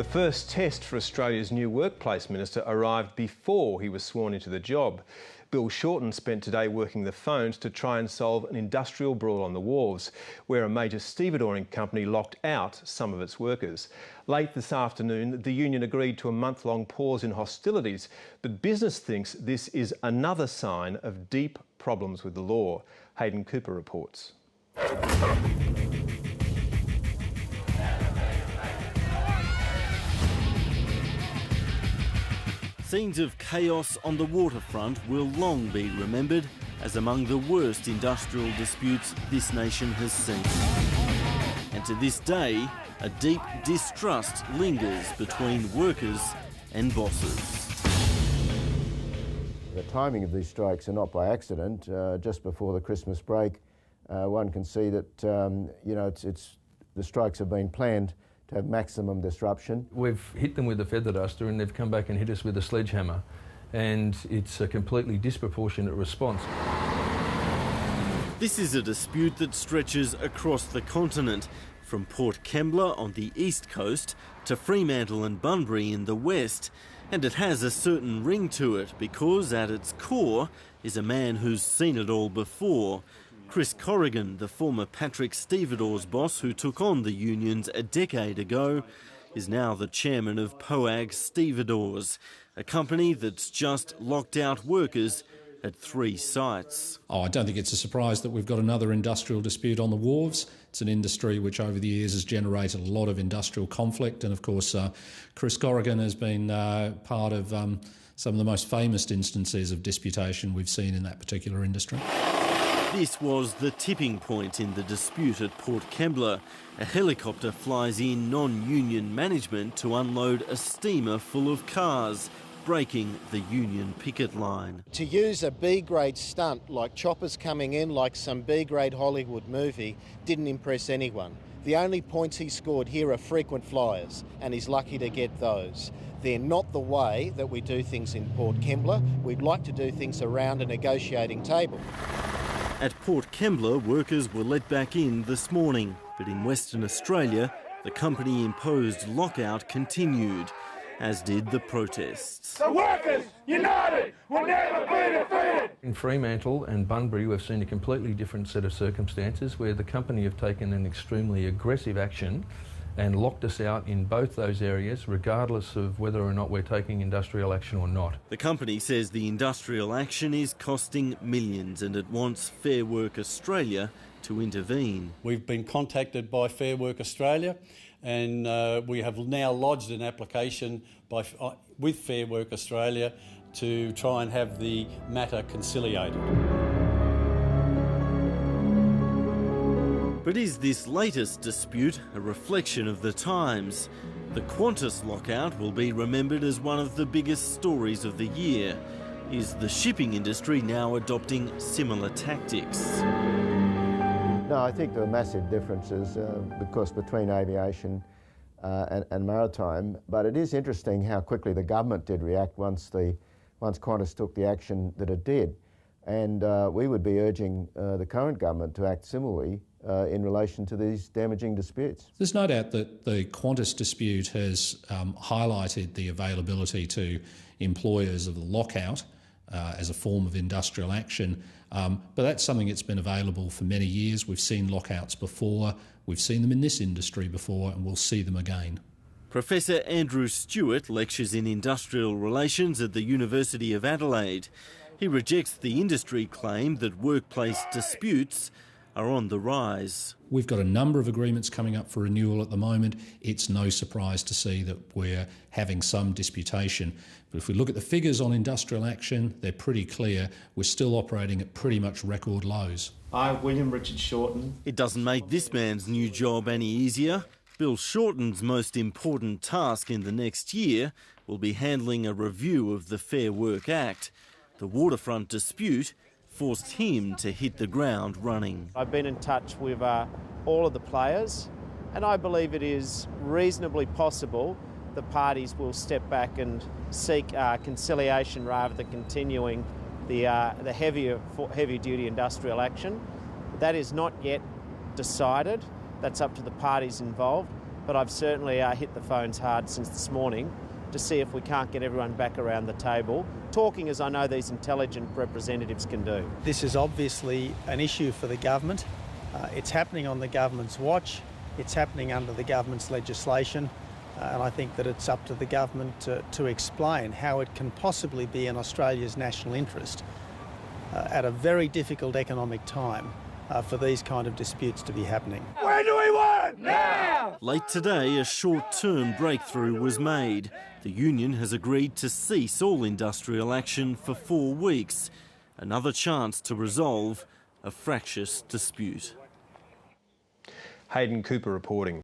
The first test for Australia's new workplace minister arrived before he was sworn into the job. Bill Shorten spent today working the phones to try and solve an industrial brawl on the wharves, where a major stevedoring company locked out some of its workers. Late this afternoon, the union agreed to a month-long pause in hostilities, but business thinks this is another sign of deep problems with the law. Hayden Cooper reports. Scenes of chaos on the waterfront will long be remembered as among the worst industrial disputes this nation has seen. And to this day, a deep distrust lingers between workers and bosses. The timing of these strikes are not by accident. Just before the Christmas break, one can see that the strikes have been planned to have maximum disruption. We've hit them with the feather duster and they've come back and hit us with a sledgehammer, and it's a completely disproportionate response. This is a dispute that stretches across the continent, from Port Kembla on the east coast to Fremantle and Bunbury in the west, and it has a certain ring to it because at its core is a man who's seen it all before. Chris Corrigan, the former Patrick Stevedores boss who took on the unions a decade ago, is now the chairman of POAG Stevedores, a company that's just locked out workers at 3 sites. I don't think it's a surprise that we've got another industrial dispute on the wharves. It's an industry which over the years has generated a lot of industrial conflict, and of course Chris Corrigan has been part of some of the most famous instances of disputation we've seen in that particular industry. This was the tipping point in the dispute at Port Kembla. A helicopter flies in non-union management to unload a steamer full of cars, breaking the union picket line. To use a B-grade stunt like choppers coming in like some B-grade Hollywood movie didn't impress anyone. The only points he scored here are frequent flyers, and he's lucky to get those. They're not the way that we do things in Port Kembla. We'd like to do things around a negotiating table. At Port Kembla, workers were let back in this morning, but in Western Australia, the company-imposed lockout continued, as did the protests. The workers, united, will never be defeated! In Fremantle and Bunbury, we've seen a completely different set of circumstances where the company have taken an extremely aggressive action and locked us out in both those areas, regardless of whether or not we're taking industrial action or not. The company says the industrial action is costing millions and it wants Fair Work Australia to intervene. We've been contacted by Fair Work Australia, and we have now lodged an application with Fair Work Australia to try and have the matter conciliated. But is this latest dispute a reflection of the times? The Qantas lockout will be remembered as one of the biggest stories of the year. Is the shipping industry now adopting similar tactics? No, I think there are massive differences, because between aviation and maritime, but it is interesting how quickly the government did react once Qantas took the action that it did. And we would be urging the current government to act similarly in relation to these damaging disputes. There's no doubt that the Qantas dispute has highlighted the availability to employers of the lockout as a form of industrial action, but that's something that's been available for many years. We've seen lockouts before, we've seen them in this industry before, and we'll see them again. Professor Andrew Stewart lectures in industrial relations at the University of Adelaide. He rejects the industry claim that workplace disputes are on the rise. We've got a number of agreements coming up for renewal at the moment. It's no surprise to see that we're having some disputation. But if we look at the figures on industrial action, they're pretty clear. We're still operating at pretty much record lows. I'm William Richard Shorten. It doesn't make this man's new job any easier. Bill Shorten's most important task in the next year will be handling a review of the Fair Work Act. The waterfront dispute forced him to hit the ground running. I've been in touch with all of the players, and I believe it is reasonably possible the parties will step back and seek conciliation rather than continuing the heavy-duty industrial action. That is not yet decided. That's up to the parties involved. but I've certainly hit the phones hard since this morning to see if we can't get everyone back around the table, talking as I know these intelligent representatives can do. This is obviously an issue for the government. It's happening on the government's watch. It's happening under the government's legislation. And I think that it's up to the government to explain how it can possibly be in Australia's national interest at a very difficult economic time for these kind of disputes to be happening. When do we want? Now! Late today, a short-term breakthrough was made. The union has agreed to cease all industrial action for 4 weeks. Another chance to resolve a fractious dispute. Hayden Cooper reporting.